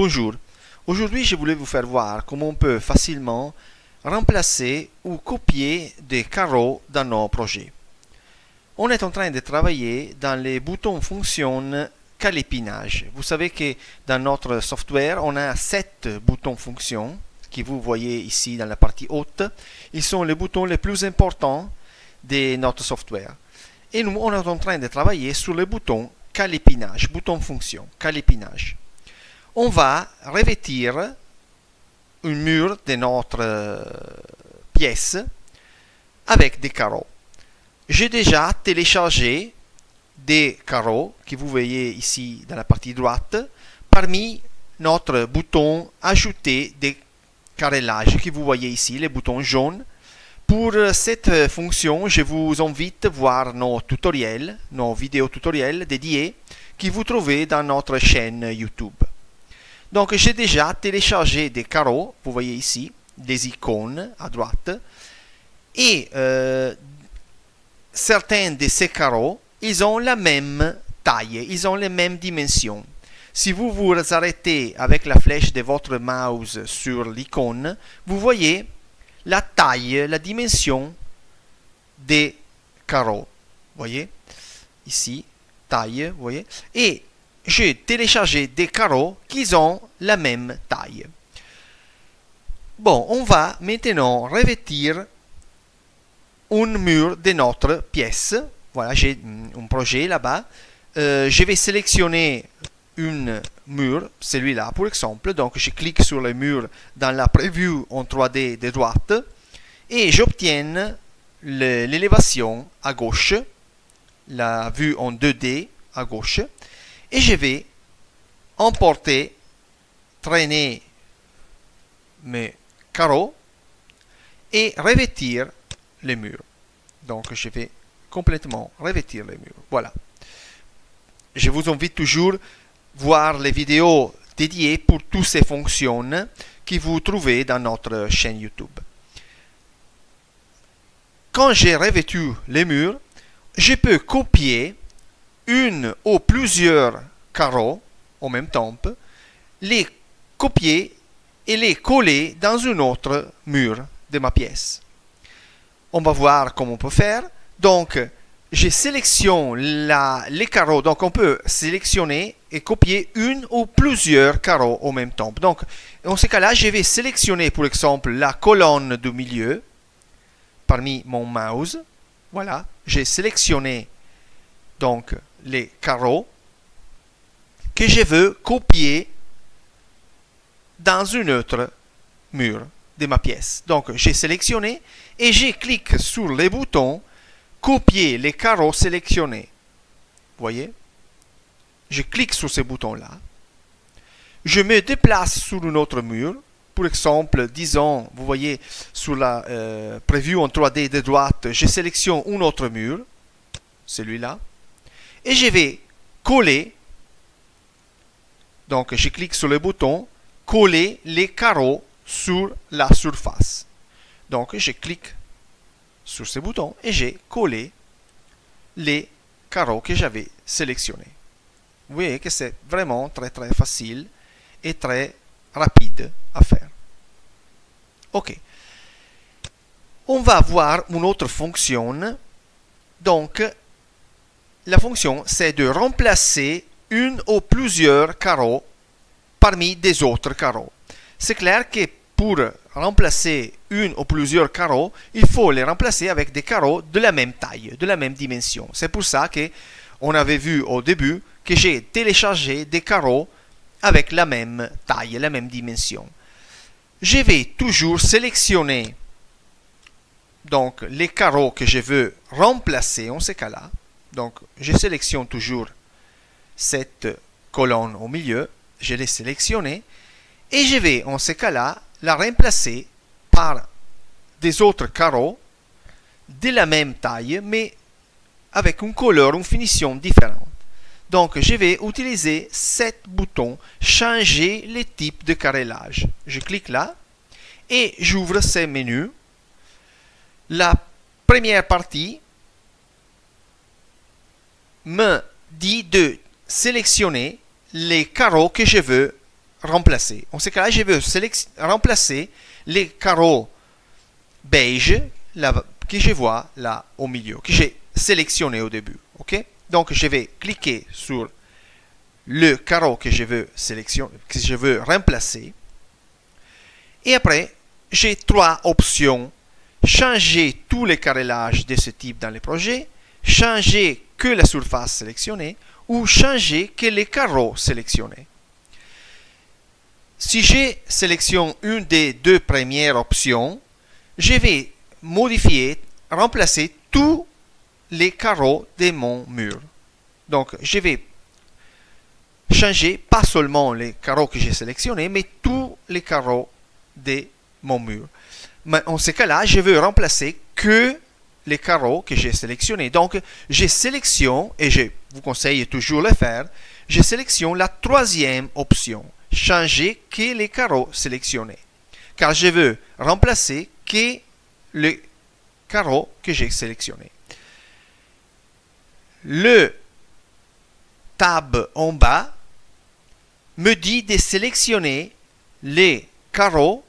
Bonjour, aujourd'hui je voulais vous faire voir comment on peut facilement remplacer ou copier des carreaux dans nos projets. On est en train de travailler dans les boutons fonction calépinage. Vous savez que dans notre software, on a 7 boutons fonction que vous voyez ici dans la partie haute. Ils sont les boutons les plus importants de notre software. Et nous, on est en train de travailler sur le bouton calépinage, bouton fonction, calépinage. On va revêtir un mur de notre pièce avec des carreaux. J'ai déjà téléchargé des carreaux que vous voyez ici dans la partie droite parmi notre bouton ajouter des carrelages que vous voyez ici, les boutons jaunes. Pour cette fonction, je vous invite à voir nos tutoriels, nos vidéos tutoriels dédiés que vous trouvez dans notre chaîne YouTube. Donc j'ai déjà téléchargé des carreaux, vous voyez ici, des icônes à droite, et certains de ces carreaux, ils ont la même taille, ils ont les mêmes dimensions. Si vous vous arrêtez avec la flèche de votre mouse sur l'icône, vous voyez la taille, la dimension des carreaux. Vous voyez ici, taille, vous voyez, et j'ai téléchargé des carreaux qui ont la même taille. Bon, on va maintenant revêtir un mur de notre pièce. Voilà, j'ai un projet là-bas. Je vais sélectionner un mur, celui-là par exemple. Donc, je clique sur le mur dans la preview en 3D de droite et j'obtiens l'élévation à gauche, la vue en 2D à gauche. Et je vais emporter, traîner mes carreaux et revêtir le mur. Donc je vais complètement revêtir le mur. Voilà. Je vous invite toujours à voir les vidéos dédiées pour toutes ces fonctions que vous trouvez dans notre chaîne YouTube. Quand j'ai revêtu le mur, je peux copier une ou plusieurs carreaux en même temps, les copier et les coller dans un autre mur de ma pièce. On va voir comment on peut faire. Donc, je sélectionne les carreaux. Donc, on peut sélectionner et copier une ou plusieurs carreaux en même temps. Donc, dans ce cas-là, je vais sélectionner, par exemple, la colonne du milieu parmi mon mouse. Voilà, j'ai sélectionné donc les carreaux que je veux copier dans un autre mur de ma pièce. Donc j'ai sélectionné et je clique sur le bouton copier les carreaux sélectionnés. Vous voyez? Je clique sur ce bouton-là. Je me déplace sur un autre mur. Par exemple, disons, vous voyez sur la preview en 3D de droite, je sélectionne un autre mur, celui-là. Et je vais coller, donc je clique sur le bouton, coller les carreaux sur la surface. Donc je clique sur ce bouton et j'ai collé les carreaux que j'avais sélectionnés. Vous voyez que c'est vraiment très facile et très rapide à faire. Ok. On va voir une autre fonction. Donc, la fonction, c'est de remplacer une ou plusieurs carreaux parmi des autres carreaux. C'est clair que pour remplacer une ou plusieurs carreaux, il faut les remplacer avec des carreaux de la même taille, de la même dimension. C'est pour ça que on avait vu au début que j'ai téléchargé des carreaux avec la même taille, la même dimension. Je vais toujours sélectionner donc les carreaux que je veux remplacer en ce cas-là. Donc, je sélectionne toujours cette colonne au milieu. Je l'ai sélectionnée. Et je vais, en ce cas-là, la remplacer par des autres carreaux de la même taille, mais avec une couleur, une finition différente. Donc, je vais utiliser cet bouton « Changer le type de carrelage ». Je clique là et j'ouvre ce menu. La première partie me dit de sélectionner les carreaux que je veux remplacer. En ce cas-là, je veux remplacer les carreaux beige que je vois là au milieu, que j'ai sélectionné au début. Ok? Donc, je vais cliquer sur le carreau que je veux sélectionner, que je veux remplacer. Et après, j'ai trois options. Changer tous les carrelages de ce type dans le projet, changer que la surface sélectionnée ou changer que les carreaux sélectionnés. Si je sélectionne une des deux premières options, je vais modifier, remplacer tous les carreaux de mon mur. Donc, je vais changer pas seulement les carreaux que j'ai sélectionnés, mais tous les carreaux de mon mur. Mais en ce cas-là, je veux remplacer que les carreaux que j'ai sélectionnés. Donc, je sélectionne, et je vous conseille toujours de le faire, je sélectionne la troisième option, changer que les carreaux sélectionnés. Car je veux remplacer que les carreaux que j'ai sélectionnés. Le tab en bas me dit de sélectionner les carreaux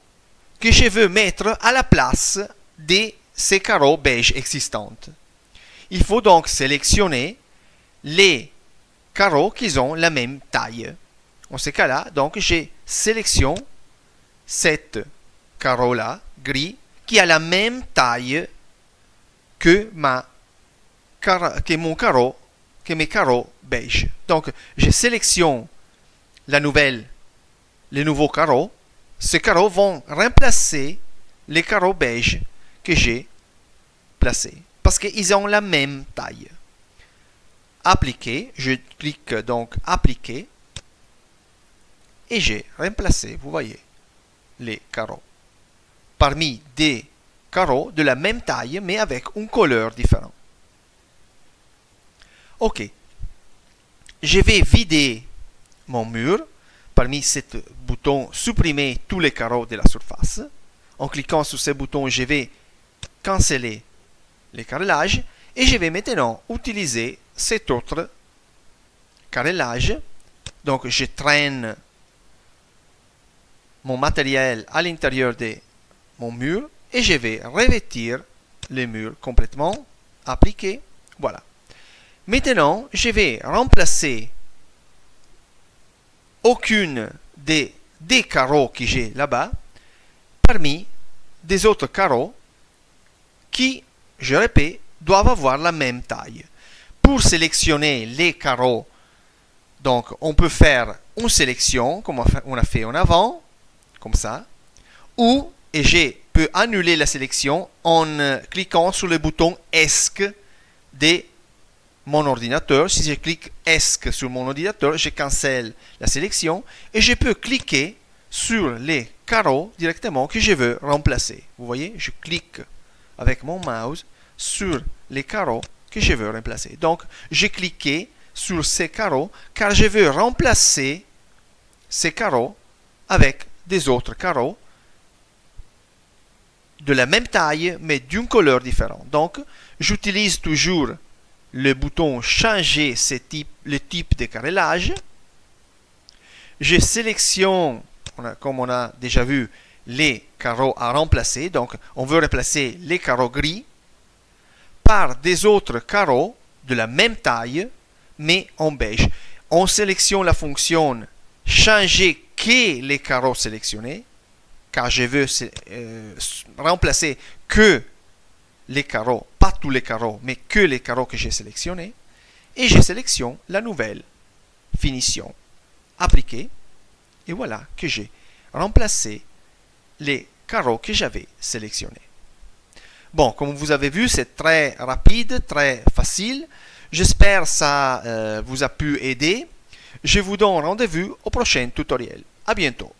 que je veux mettre à la place de ces carreaux beige existants. Il faut donc sélectionner les carreaux qui ont la même taille. En ce cas-là, donc, je sélectionne cet carreau-là, gris, qui a la même taille que mes carreaux beige. Donc, je sélectionne les nouveaux carreaux. Ces carreaux vont remplacer les carreaux beige que j'ai placés parce qu'ils ont la même taille. Appliquer, je clique donc appliquer et j'ai remplacé, vous voyez, les carreaux parmi des carreaux de la même taille mais avec une couleur différente. Ok, je vais vider mon mur. Parmi ce bouton, supprimer tous les carreaux de la surface. En cliquant sur ce bouton, je vais canceller les carrelages et je vais maintenant utiliser cet autre carrelage. Donc, je traîne mon matériel à l'intérieur de mon mur et je vais revêtir le mur complètement, appliquer. Voilà. Maintenant, je vais remplacer aucune des carreaux que j'ai là-bas parmi des autres carreaux qui, je répète, doivent avoir la même taille. Pour sélectionner les carreaux, donc on peut faire une sélection comme on a fait en avant, comme ça, ou et je peux annuler la sélection en cliquant sur le bouton ESC de mon ordinateur. Si je clique ESC sur mon ordinateur, je cancelle la sélection et je peux cliquer sur les carreaux directement que je veux remplacer. Vous voyez, je clique avec mon mouse sur les carreaux que je veux remplacer. Donc, j'ai cliqué sur ces carreaux car je veux remplacer ces carreaux avec des autres carreaux de la même taille mais d'une couleur différente. Donc, j'utilise toujours le bouton changer le type de carrelage. Je sélectionne, comme on a déjà vu, les carreaux à remplacer. Donc, on veut remplacer les carreaux gris par des autres carreaux de la même taille, mais en beige. On sélectionne la fonction changer que les carreaux sélectionnés, car je veux remplacer que les carreaux, pas tous les carreaux, mais que les carreaux que j'ai sélectionnés, et je sélectionne la nouvelle finition. Appliquer, et voilà que j'ai remplacé les carreaux que j'avais sélectionnés. Bon, comme vous avez vu, c'est très rapide, très facile. J'espère que ça vous a pu aider. Je vous donne rendez-vous au prochain tutoriel. À bientôt.